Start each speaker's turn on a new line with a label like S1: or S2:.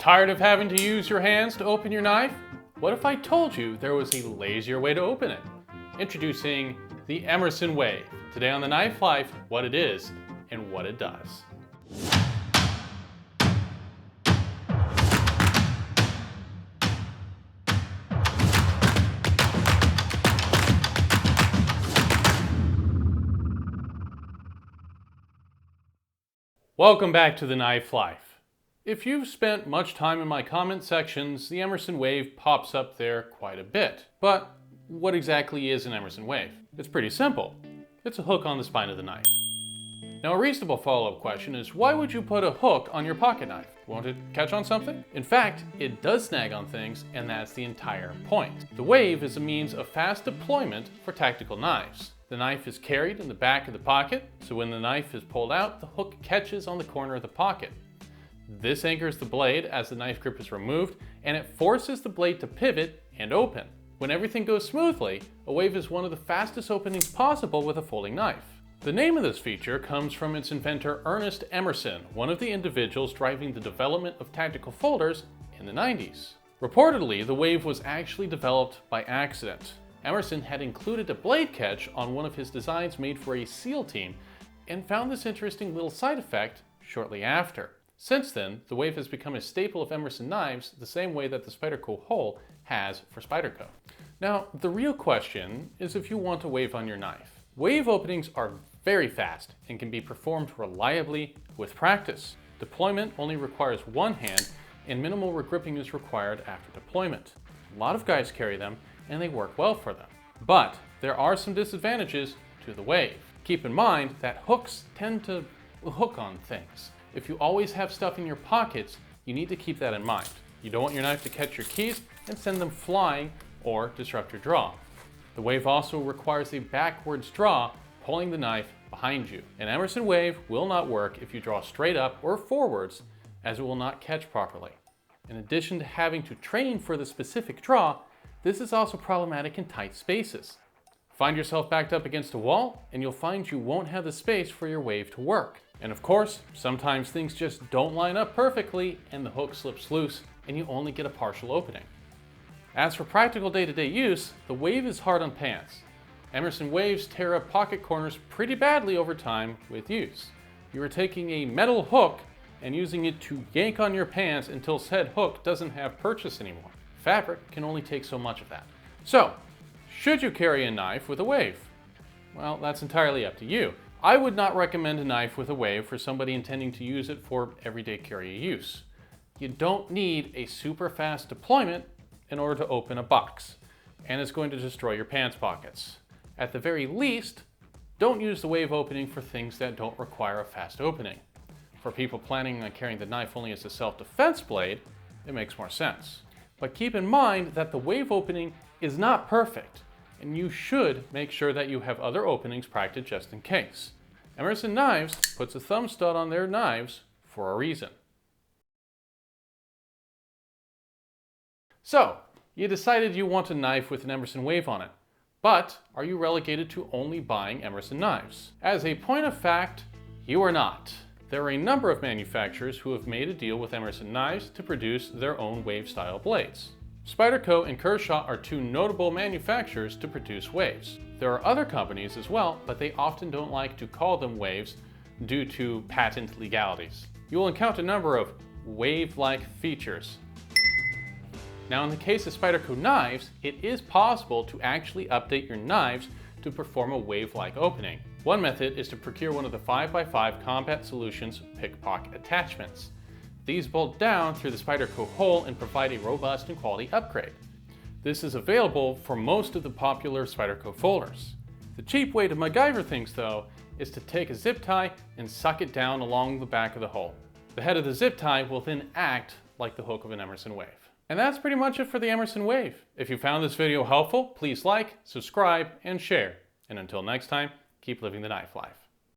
S1: Tired of having to use your hands to open your knife? What if I told you there was a lazier way to open it? Introducing the Emerson Wave. Today on The Knife Life, what it is and what it does. Welcome back to The Knife Life. If you've spent much time in my comment sections, the Emerson Wave pops up there quite a bit. But what exactly is an Emerson Wave? It's pretty simple. It's a hook on the spine of the knife. Now, a reasonable follow-up question is, why would you put a hook on your pocket knife? Won't it catch on something? In fact, it does snag on things, and that's the entire point. The Wave is a means of fast deployment for tactical knives. The knife is carried in the back of the pocket, so when the knife is pulled out, the hook catches on the corner of the pocket. This anchors the blade as the knife grip is removed, and it forces the blade to pivot and open. When everything goes smoothly, a wave is one of the fastest openings possible with a folding knife. The name of this feature comes from its inventor Ernest Emerson, one of the individuals driving the development of tactical folders in the 90s. Reportedly, the Wave was actually developed by accident. Emerson had included a blade catch on one of his designs made for a SEAL team and found this interesting little side effect shortly after. Since then, the Wave has become a staple of Emerson knives the same way that the Spyderco hole has for Spyderco. Now, the real question is if you want a wave on your knife. Wave openings are very fast and can be performed reliably with practice. Deployment only requires one hand and minimal regripping is required after deployment. A lot of guys carry them and they work well for them. But there are some disadvantages to the Wave. Keep in mind that hooks tend to hook on things. If you always have stuff in your pockets, you need to keep that in mind. You don't want your knife to catch your keys and send them flying or disrupt your draw. The Wave also requires a backwards draw, pulling the knife behind you. An Emerson Wave will not work if you draw straight up or forwards, as it will not catch properly. In addition to having to train for the specific draw, this is also problematic in tight spaces. Find yourself backed up against a wall, and you'll find you won't have the space for your Wave to work. And of course, sometimes things just don't line up perfectly and the hook slips loose and you only get a partial opening. As for practical day-to-day use, the Wave is hard on pants. Emerson Waves tear up pocket corners pretty badly over time with use. You are taking a metal hook and using it to yank on your pants until said hook doesn't have purchase anymore. Fabric can only take so much of that. So, should you carry a knife with a Wave? Well, that's entirely up to you. I would not recommend a knife with a Wave for somebody intending to use it for everyday carry use. You don't need a super fast deployment in order to open a box, and it's going to destroy your pants pockets. At the very least, don't use the Wave opening for things that don't require a fast opening. For people planning on carrying the knife only as a self-defense blade, it makes more sense. But keep in mind that the Wave opening is not perfect, and you should make sure that you have other openings practiced just in case. Emerson Knives puts a thumb stud on their knives for a reason. So, you decided you want a knife with an Emerson Wave on it, but are you relegated to only buying Emerson knives? As a point of fact, you are not. There are a number of manufacturers who have made a deal with Emerson Knives to produce their own Wave-style blades. Spyderco and Kershaw are two notable manufacturers to produce Waves. There are other companies as well, but they often don't like to call them Waves due to patent legalities. You will encounter a number of Wave-like features. Now, in the case of Spyderco knives, it is possible to actually update your knives to perform a Wave-like opening. One method is to procure one of the 5x5 Combat Solutions pick-pocket attachments. These bolt down through the Spyderco hole and provide a robust and quality upgrade. This is available for most of the popular Spyderco folders. The cheap way to MacGyver things, though, is to take a zip tie and suck it down along the back of the hole. The head of the zip tie will then act like the hook of an Emerson Wave. And that's pretty much it for the Emerson Wave. If you found this video helpful, please like, subscribe, and share. And until next time, keep living the knife life.